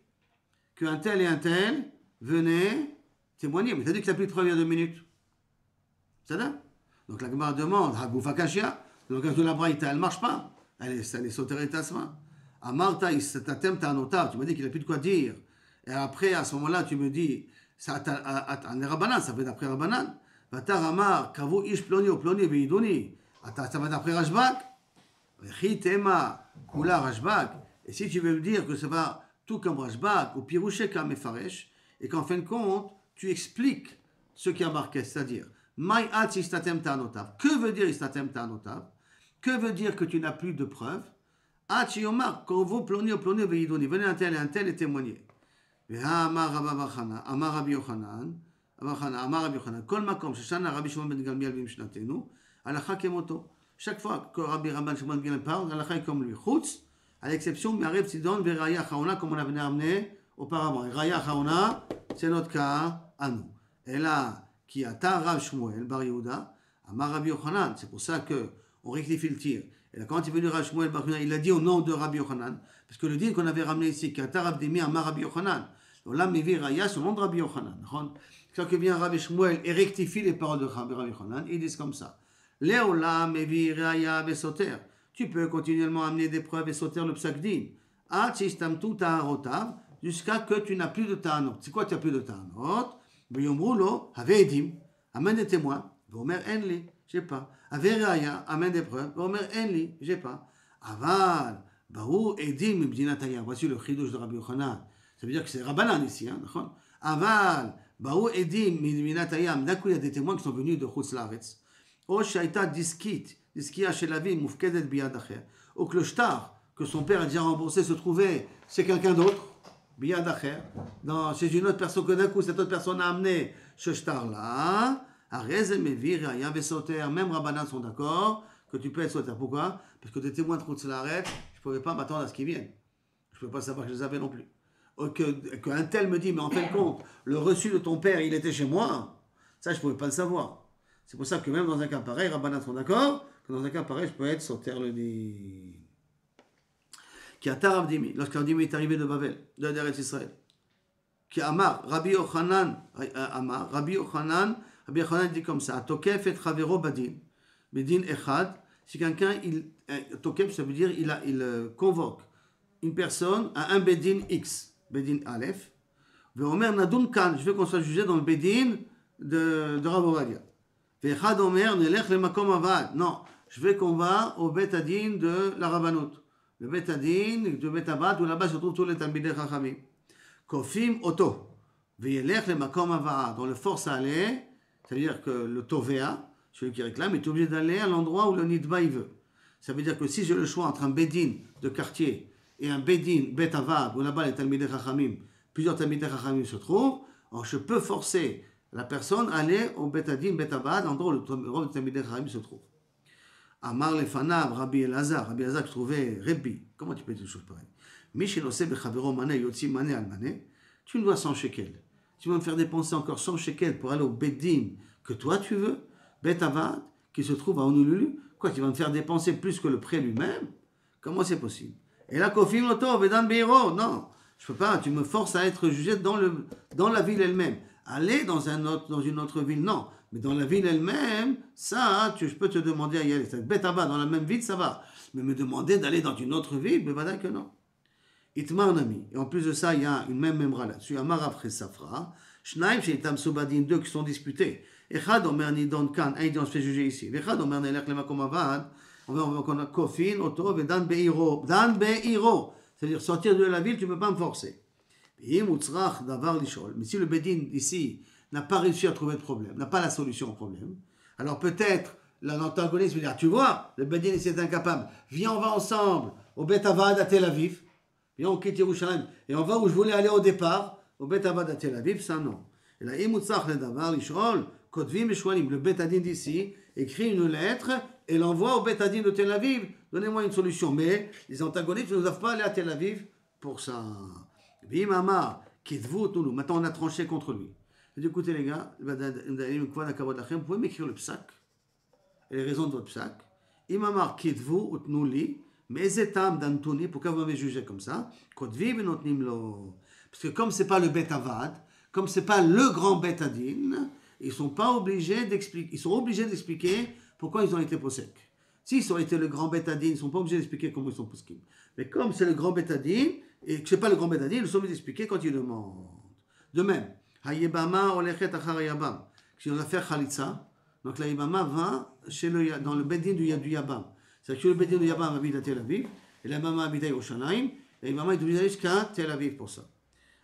Qu'un tel et un tel venaient témoigner. Mais tu as dit que tu n'as plus de preuves il y a 2 minutes. C'est ça? Donc la Gemara demande, Hagoufa Kashia, le langage de la Braïta, elle ne marche pas. Elle est sauterée tasma. Amarta, isatem ta'anotav, tu m'as dit qu'il n'a plus de quoi dire. Et après, à ce moment-là, tu me dis, ça a Rabanan, ça va d'après Rabanan. Vatar Amar, Kavu Ish Ploni ou Ploni Veidoni. Ça va d'après Rashbak. Chitema, Kula Rashbak. Et si tu veux me dire que ça va tout comme Rashbak, ou Piroucheka Mefaresh, et qu'en fin de compte, tu expliques ce qui a marqué, c'est-à-dire, que veut dire istatem ta'anotav? Que veut dire que tu n'as plus de preuves? Quand vous plonez veidoni, venez un tel et témoigner. Amar Rabbi Yochanan, kol makom sheshana Rabbi Shimon ben Gamliel b'mishnatenu, halacha kemoto. Chaque fois que Rabbi Shimon ben Gamliel parle, halacha est comme lui. Chutz, à l'exception de Marev Sidon veraya chaona, comme on avait amené auparavant. Et Raya Chaona, c'est notre cas à nous. Et là, qui a ta Rav Shmuel, Bar Yehuda, Amar Rabbi Yochanan, c'est pour ça qu'on rectifie le tir. Et là, quand il est venu Rav Shmuel, Bar Yehuda, il a dit au nom de Rabbi Yochanan, parce que le din qu'on avait ramené ici, qui a ta Rav Demi, Amar Rabbi Yochanan. Donc là, Mevi Raya, c'est au nom de Rabbi Yochanan. Quand vient Rabbi Shmuel et rectifie les paroles de Rabbi Yochanan, ils disent comme ça. Léola, Mevi Raya, Besoter. Tu peux continuellement amener des preuves et sauter le psak din. Tout ta'arotav, jusqu'à que tu n'as plus de ta'anot. C'est quoi tu n'as plus de ta'anot? Beyomrulo, have edim, amène des témoins. Vomer enli, j'ai pas. Have raya, amène des preuves. Vomer enli, j'ai pas. Aval, baou edim, ibdinataya. Voici le chidouche de Rabbi Yochanan. Ça veut dire que c'est Rabbanan ici. Aval, baou edim, ibdinataya. D'un coup, il y a des témoins qui sont venus de Chutz Laaretz. O shaita diskit. Diskia chez la vie, moufkedet biyad acher. Au que le shtar que son père a déjà remboursé se trouvait chez quelqu'un d'autre, biyad acher, chez une autre personne, que d'un coup cette autre personne a amené ce shtar-là, arez mevir, raya vesoter, même Rabbanan sont d'accord que tu peux être soter. Pourquoi? Parce que des témoins de Chutz Laaretz, je ne pouvais pas m'attendre à ce qu'ils viennent. Je ne pouvais pas savoir que je les avais non plus. Qu'un tel me dit, mais en fin de compte, le reçu de ton père, il était chez moi, ça je ne pouvais pas le savoir. C'est pour ça que même dans un cas pareil, Rabbanan sont d'accord. Dans un cas pareil, je peux être sauter le dit. Qui a Tarav Dimi, lorsqu'un Dimi est arrivé de Babel, de Eretz Israël. Qui Amar, Rabbi Yochanan dit comme ça, Tokef et Chavero Badin, Bedin Echad, si quelqu'un, Tokef, ça veut dire, il convoque une personne à un Bedin X, Bedin Aleph, Veomer Nadun Kan, je veux qu'on soit jugé dans le Bedin de Rav Ovadia. Vechad Omer, Nelech le Makom Avad, non. Je veux qu'on va au Bet Adin de la Rabbanout. Le Bet Adin de Bet Abad, où là-bas se trouvent tous les Talmidei Chachamim. Kofim Oto. Ve'yelech le Makom Avad. On le force à aller, c'est-à-dire que le Tovea, celui qui réclame, est obligé d'aller à l'endroit où le Nidba il veut. Ça veut dire que si j'ai le choix entre un Bedin de quartier et un Bedin Bet Avad, où là-bas les Talmidei Chachamim, plusieurs Talmidei Chachamim se trouvent, alors je peux forcer la personne à aller au Bet Adin, Bet Abad, l'endroit où le Talmidei Chachamim se trouve. Amar lefanav, Rabbi Elazar qui trouvait Rebbi. Comment tu peux dire des choses pareilles? Mishinosé bechavero mané, yotzi mané al mané. Tu me dois 100 shekels. Tu vas me faire dépenser encore 100 shekels pour aller au Beddin que toi tu veux, Bet Avad, qui se trouve à Honolulu. Quoi, tu vas me faire dépenser plus que le prêt lui-même? Comment c'est possible? Et là, Kofim Loto, Vedan Beiro. Non, je peux pas. Tu me forces à être jugé dans la ville elle-même. Aller dans une autre ville, non. Mais dans la ville elle-même, ça, je peux te demander à y aller. C'est bête à bas, dans la même ville, ça va. Mais me demander d'aller dans une autre ville, mais voilà que non. Itmar Nami. Et en plus de ça, il y a une même memra là-dessus. Amar après Safra. Shnaim chez Itam Sobadin, deux qui sont disputés. Echad Omer Nidon Kan, un dit on se fait juger ici. Echad Omer Nelech le Makom Avad. On va Kofin, Oto, Dan Beiro. Dan Beiro. C'est-à-dire sortir de la ville, tu ne peux pas me forcer. Mais si le Bedin ici n'a pas réussi à trouver de problème, n'a pas la solution au problème, alors peut-être l'antagoniste veut dire, tu vois, le Bedin ici est incapable, viens on va ensemble au Bet Avad à Tel Aviv, viens on quitte Yerushalayim, et on va où je voulais aller au départ, au Bet Avad à Tel Aviv, ça non. Et là, le Bet Adin d'ici écrit une lettre et l'envoie au Bet Adin de Tel Aviv, donnez-moi une solution, mais les antagonistes ne doivent pas aller à Tel Aviv pour ça. Maintenant on a tranché contre lui. J'ai dit, écoutez les gars, vous pouvez m'écrire le psak et les raisons de votre psak. Imamar kitvu utnuli, mais etam d'Antoni, pourquoi vous m'avez jugé comme ça? Parce que comme c'est pas le Bet Avad, comme c'est pas le grand Bet Adin, ils sont obligés d'expliquer pourquoi ils ont été posek. S'ils ont été le grand Bet Adin, ils sont pas obligés d'expliquer comment ils sont poskim. Mais comme c'est le grand Bet Adin, et que ce n'est pas le grand Bet Adin, ils sont obligés d'expliquer quand ils demandent. De même, Hayebama olechet achar hayabam. Si on a fait Khalitsa, donc la Yebama va dans le Bedin du Yabam. C'est-à-dire que le Bedin du Yabam habite à Tel Aviv, et la Yebama habite à Yerushalayim, et la Yebama est obligée d'aller jusqu'à Tel Aviv pour ça.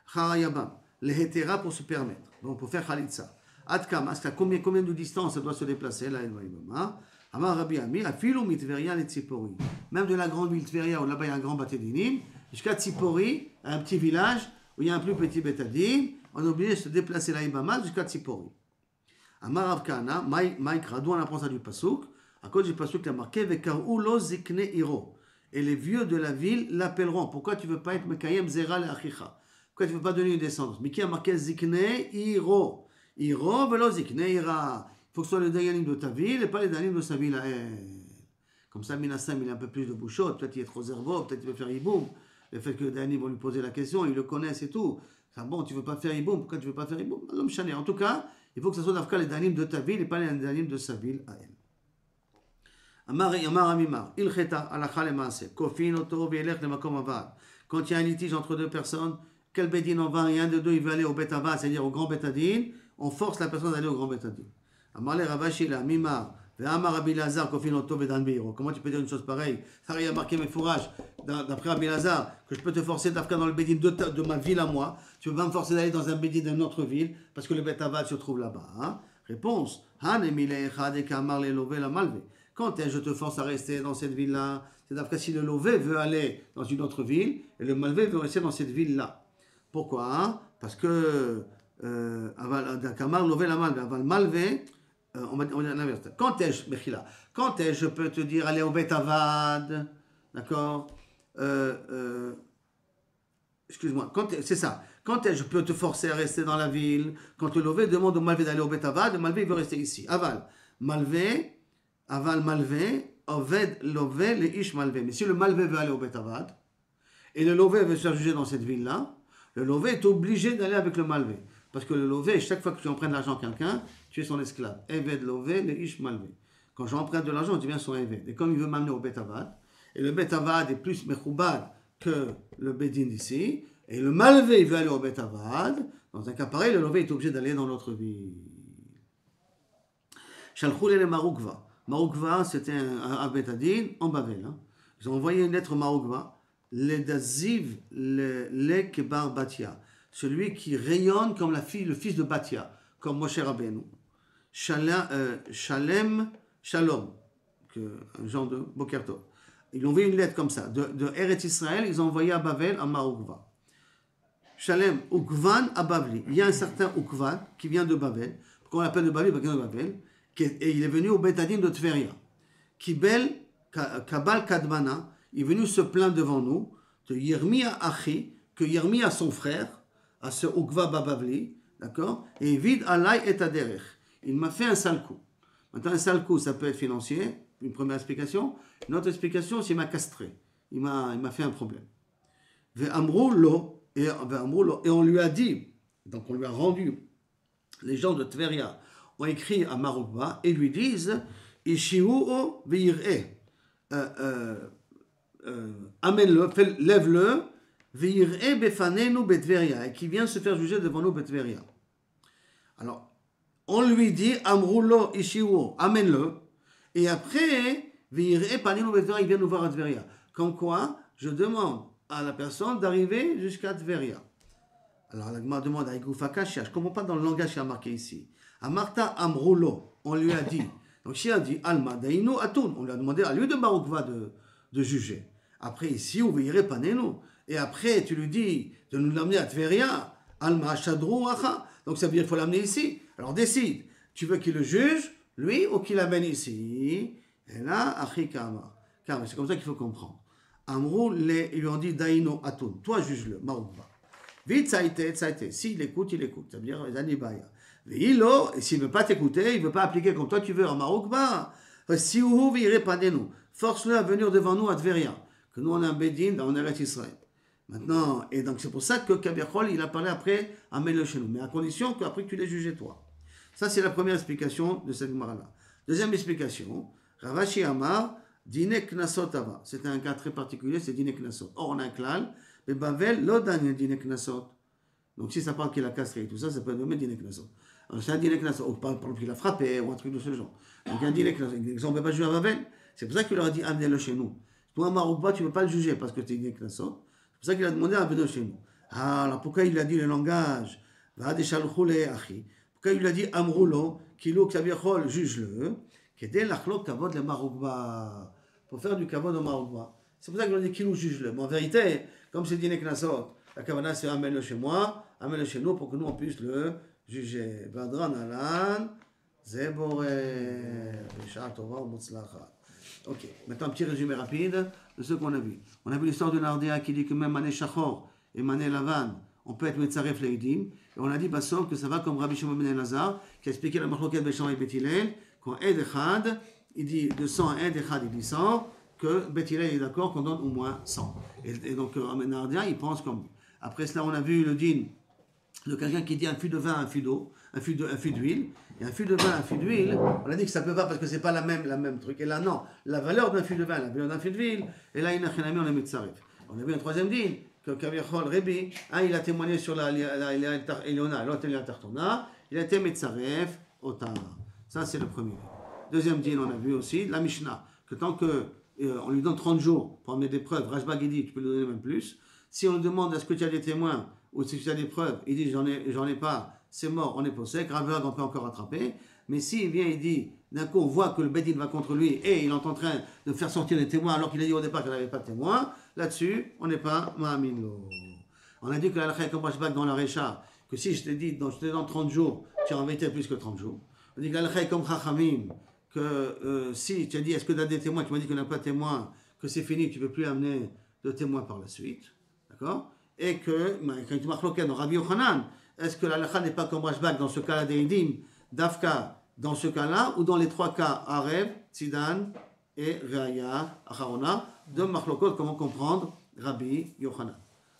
Achar hayabam, le Hetera pour se permettre, donc pour faire Khalitsa. Adkam, à combien de distance ça doit se déplacer, la Yebama? Amar Rabbi Ami, afilu mitveria le Tzipori. Même de la grande ville Tveria, où là-bas il y a un grand Batédinim, jusqu'à Tzipori, un petit village, où il y a un plus petit Betadin, on est obligé de se déplacer la Ibama jusqu'à Tzipori. Amar Rav Kahana, Maïkra, d'où on apprend ça du Pasuk, à cause du Pasuk qui a marqué Vekarou lo zikne iro. Et les vieux de la ville l'appelleront. Pourquoi tu ne veux pas être Mekayem Zera le Achicha? Pourquoi tu ne veux pas donner une descendance? Mais qui a marqué Zikne Iro? Iro, velo Zikne Ira. Il faut que ce soit le Dayanim de ta ville et pas les Dayanim de sa ville à elle. Comme ça, Minassam, il a un peu plus de bouchotte. Peut-être il est trop zervo, peut-être il veut faire Iboum. Le fait que les Dayanim vont lui poser la question, ils le connaissent et tout. Ah bon, tu ne veux pas faire Iboum, pourquoi tu ne veux pas faire Iboum? L'homme chané. En tout cas, il faut que ce soit d'Afka les Dayanim de ta ville et pas les Dayanim de sa ville à elle. Amar Amimar, il cheta alakha le maase, kofin oto ve'elech le makom avad. Quand il y a un litige entre deux personnes, quel bédine en va et un de deux il veut aller au bet avad, c'est-à-dire au grand bétadine, on force la personne d'aller au grand bétadine. Amar le Ravashi la Mimar, ve'amar Rabbi Lazar kofin oto ve'dan beiro. Comment tu peux dire une chose pareille? Ça y a marqué mes fourrages d'après Rabbi Lazar que je peux te forcer d'Afka dans le bédine de ma ville à moi. Tu veux pas me forcer d'aller dans un bédine d'une autre ville parce que le bet avad se trouve là-bas. Hein? Réponse: Han emile echad ekamar le love la malve. Quand je te force à rester dans cette ville-là, c'est d'après si le lové veut aller dans une autre ville et le malvé veut rester dans cette ville-là. Pourquoi? Hein? Parce que Kamar lové la malvé, aval malvé, on va dire l'inverse. Quand est-ce je peux te dire aller au Bet Avad, d'accord? Excuse-moi, c'est ça. Quand est-ce je peux te forcer à rester dans la ville? Quand le lové demande au malvé d'aller au Bet Avad, le malvé veut rester ici. Aval malvé. Aval malvé, oved lové, le ish malvé. Mais si le malvé veut aller au Bet Avad, et le lové veut se faire juger dans cette ville-là, le lové est obligé d'aller avec le malvé. Parce que le lové, chaque fois que tu empruntes l'argent à quelqu'un, tu es son esclave. Eved lové, le ish malvé. Quand j'emprunte de l'argent, tu deviens son eved. Et comme il veut m'amener au Bet Avad, et le Bet Avad est plus mechoubad que le Bedin d'ici, et le malvé veut aller au Bet Avad, dans un cas pareil, le lové est obligé d'aller dans l'autre ville. Shalchou le Maroukva. Maroukva, c'était un bétadine en Babel. Hein. Ils ont envoyé une lettre au Maroukva, le Daziv le Kebar Batia, celui qui rayonne comme le fils de Batia, comme Moshe Rabbeinu. Shalem, Shalom, un genre de Bokerto. Ils ont envoyé une lettre comme ça, de Eretz Israël, ils ont envoyé à Babel, à Maroukva. Shalem, Ukvan à Bavli. Il y a un certain Ukvan qui vient de Babel, qu'on appelle de Babel, de Babel. Et il est venu au Betadine de Tveria. Kibel, Kabal Kadmana, il est venu se plaindre devant nous de Yermia Achi, que Yermia, son frère, à ce Ukva Babavli, d'accord, et vide Alay et Aderech. Il m'a fait un sale coup. Maintenant, un sale coup, ça peut être financier, une première explication. Une autre explication, c'est qu'il m'a castré. Il m'a fait un problème. Et on lui a dit, donc on lui a rendu, les gens de Tveria, ont écrit à Maroukva et lui disent Ishiu'o ve'ir'e. Amène-le, lève-le, ve'ir'e befanenu betveria, et qui vient se faire juger devant nous betveria. Alors, on lui dit Amroulo Ishiu'o, amène-le, et après, ve'ir'e panenu betveria, il vient nous voir à Tveria. Comme quoi, je demande à la personne d'arriver jusqu'à Tveria. Alors, la Gemara demande à Igoufa Kashia, je ne comprends pas dans le langage qui a marqué ici. Amarta Amroulo, on lui a dit. Donc, si on dit Alma Dainu Atun, on lui a demandé à lui de Maroukva de juger. Après, ici, on veillerait Panenu. Et après, tu lui dis de nous l'amener à Tveria, Alma Shadrou Acha. Donc, ça veut dire qu'il faut l'amener ici. Alors, décide. Tu veux qu'il le juge, lui, ou qu'il l'amène ici? Et là, Achi Kama. Car c'est comme ça qu'il faut comprendre. Amrou, ils lui ont dit Dainu Atun. Toi, juge-le, Maroukva. Vite, ça a été. S'il écoute, il écoute. Ça veut dire Zanibaya. Et s'il ne veut pas t'écouter, il ne veut pas appliquer comme toi tu veux en Maroukva, si vous irez pas de nous, force-le à venir devant nous à Tveria, que nous on a un Bédine dans Eretz Israël. Maintenant, et donc c'est pour ça que Kabiachol, il a parlé après, amène-le chez nous, mais à condition qu'après que tu l'aies jugé toi. Ça c'est la première explication de cette Gemara-là. Deuxième explication, Ravashi Amar, Dine Knasot Ava. C'est un cas très particulier, c'est Dine Knasot. Or on a un klal, mais Bavel, l'Odan Dine Knasot. Donc si ça parle qu'il a castré et tout ça, ça peut nommer Dine Knasot. Alors, c'est un dîner knasot, ou par exemple qu'il a frappé, ou un truc de ce genre. Donc un dîner knasot, on ne peut pas juger à Babel. C'est pour ça qu'il leur a dit amenez-le chez nous. Toi, Maroukva, tu ne peux pas le juger parce que c'est un dîner knasot. C'est pour ça qu'il a demandé amenez-le chez nous. Ah, alors pourquoi il a dit le langage pourquoi il lui a dit Amroulo, Kilo Kaviachol, juge-le, Kedé lachlo kavod le Maroukva, pour faire du kavod au Maroukva. C'est pour ça qu'il a dit Kilo, juge-le. Mais en vérité, comme c'est dîner knasot, la kavana c'est amène-le chez moi, amène-le chez nous pour que nous on puisse le juger. Badran Alan, Zebore, Richard Tova ou Mutzlacha. Ok, maintenant un petit résumé rapide de ce qu'on a vu. On a vu l'histoire de Nardéa qui dit que même Mané Shachor et Mané Lavan on peut être Metzaref Leidim. Et on a dit, que ça va comme Rabbi Shimon ben Elazar, qui a expliqué la Machloket Besham et Beth Hillel, quand Ed Echad, il dit de 100 à Ed Echad, il dit 100, que Beth Hillel est d'accord qu'on donne au moins 100. Et donc, Nardia, il pense comme lui. Après cela, on a vu le din de quelqu'un qui dit un fût de vin, un fût d'eau, un fût d'huile. Et un fût de vin, un fût d'huile, on a dit que ça ne peut pas parce que ce n'est pas la même truc. Et là, non, la valeur d'un fût de vin, la valeur d'un fût d'huile, et là, on a mis de sarif. On a vu un troisième din, que Kaviachol Rebi, il a témoigné sur la Eliona, l'autre la Tartona, il a été Metzaref Otar. Ça, c'est le premier. Deuxième din, on a vu aussi la Mishnah, que tant qu'on lui donne 30 jours pour amener des preuves, Rashbag il dit, tu peux lui donner même plus. Si on lui demande est-ce que tu as des témoins ou si tu as des preuves, il dit j'en ai pas, c'est mort, on est possède, Rashbag on peut encore rattraper. Mais s'il vient et dit, d'un coup on voit que le Bedin va contre lui et il est en train de faire sortir des témoins alors qu'il a dit au départ qu'il n'avait pas de témoins, là-dessus, on n'est pas Ma'aminlo. On a dit que la halakha est comme Rashbag dans la Recha, que si je te dis, je te donne 30 jours, tu en mettais plus que 30 jours. On dit que la halakha est comme Chachamim, que si tu as dit est-ce que tu as des témoins, tu m'as dit qu'on n'a pas de témoins, que c'est fini, tu ne peux plus amener de témoins par la suite. D'accord? Et que, quand tu marques l'oken dans Rabbi Yochanan, est-ce que la halakha n'est pas comme Rashbag dans ce cas-là des Edim, Dafka, dans ce cas-là, ou dans les trois cas, Arev, Tzidan et Reaya, Acharona, de Machlokot, comment comprendre Rabbi Yochanan.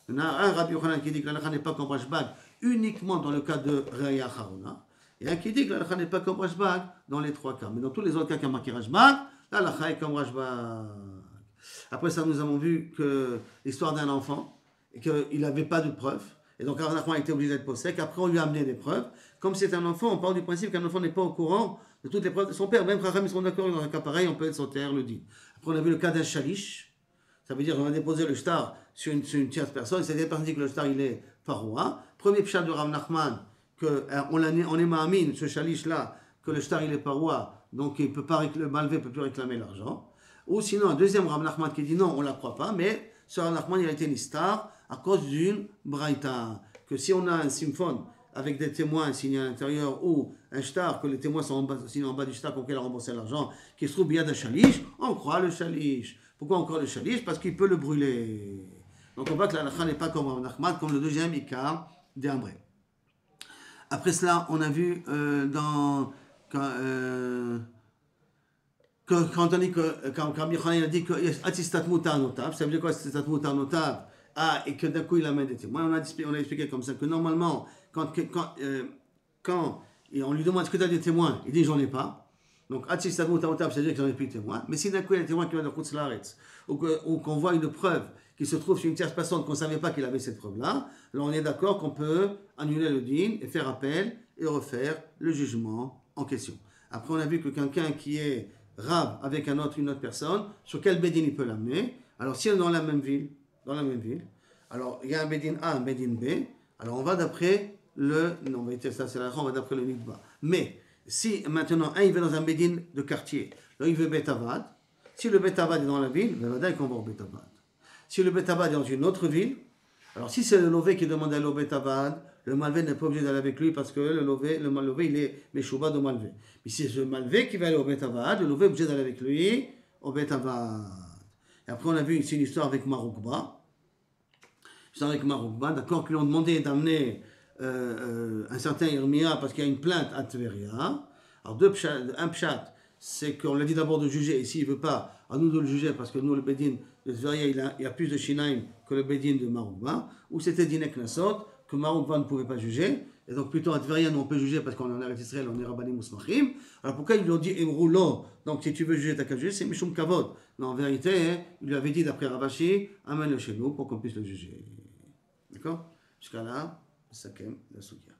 Il y en a un Rabbi Yochanan qui dit que la halakha n'est pas comme Rashbag uniquement dans le cas de Reaya, Acharona, et un qui dit que la halakha n'est pas comme Rashbag dans les trois cas. Mais dans tous les autres cas qui a marqué Rashbag, la halakha est comme Rashbag. Après ça, nous avons vu que l'histoire d'un enfant, et qu'il n'avait pas de preuves, et donc Rav Nachman était obligé d'être possèque. Après, on lui a amené des preuves. Comme c'est un enfant, on parle du principe qu'un enfant n'est pas au courant de toutes les preuves de son père. Même Chacham, ils sont d'accord dans un cas pareil, on peut être son terre, le dit. Après, on a vu le cas d'un shalish. Ça veut dire qu'on va déposer le shtar sur une tierce personne. C'est-à-dire qu'on dit que le shtar, il est parois. Premier pshat de Rav Nachman, on est ma'amin, ce shalish-là, que le shtar, il est parois, donc il peut pas, le malvé ne peut plus réclamer l'argent. Ou sinon, un deuxième Rav Nachman qui dit non, on ne la croit pas, mais ce Rav Nachman, il a été nistar à cause d'une braïta. Que si on a un symphone avec des témoins signés à l'intérieur ou un shtar, que les témoins sont signés en bas du shtar pour qu'il a remboursé l'argent, qui se trouve bien d'un shalish, on croit le shalish. Pourquoi on croit le shalish? Parce qu'il peut le brûler. Donc on voit que la halakha n'est pas comme Rav Nachman, comme le deuxième Ikar d'Amré. Après cela, on a vu quand on dit quand Rabbi Yochanan a dit que Atistat Mutar Notav, ça veut dire quoi Atistat Mutar Notav? Et que d'un coup il amène des témoins. On a expliqué comme ça que normalement, quand on lui demande est-ce que tu as des témoins, il dit j'en ai pas. Donc Atistat Mutar Notav, c'est-à-dire que j'en ai plus de témoins. Mais si d'un coup il y a des témoins qui viennent de Chutz Laaretz, ou qu'on voit une preuve qui se trouve sur une tierce personne qu'on ne savait pas qu'il avait cette preuve-là, alors on est d'accord qu'on peut annuler le din et faire appel et refaire le jugement en question. Après, on a vu que quelqu'un qui est rab avec une autre personne, sur quel bedin il peut l'amener. Alors, si on est dans la même ville, alors il y a un bedin A, un bedin B, alors on va d'après non, ça c'est la on va d'après le nidba. Mais, si maintenant, il va dans un bedin de quartier, là il veut betavad, si le betavad est dans la ville, ben là, il convoque betavad. Si le betavad est dans une autre ville, alors si c'est le lové qui demande à aller au betavad, le malvé n'est pas obligé d'aller avec lui parce que le malvé il est meshuba de malvé. Mais si c'est le malvé qui va aller au betavad, le lové est obligé d'aller avec lui au betavad. Et après on a vu ici une histoire avec Maroukba. D'accord, qu'ils lui ont demandé d'amener un certain Irmia parce qu'il y a une plainte à Tveria. Alors un pshat, c'est qu'on l'a dit d'abord de juger, et s'il ne veut pas, à nous de le juger, parce que nous, le Bedin de Tveria, il y a plus de Shinaim que le Bedin de Maroukba, ou c'était Dinek Nassot, que Maroukba ne pouvait pas juger, et donc plutôt à Tveria, nous on peut juger parce qu'on est en Eretz Israël, on est Rabbanim Musmachim. Alors pourquoi ils lui ont dit Imroulo, donc si tu veux juger, t'as qu'à juger, c'est Mishum Kavod. Non, en vérité, il lui avait dit d'après Ravashi, amène-le chez nous pour qu'on puisse le juger. D'accord? Jusqu'à là, Sakem, la Soukia.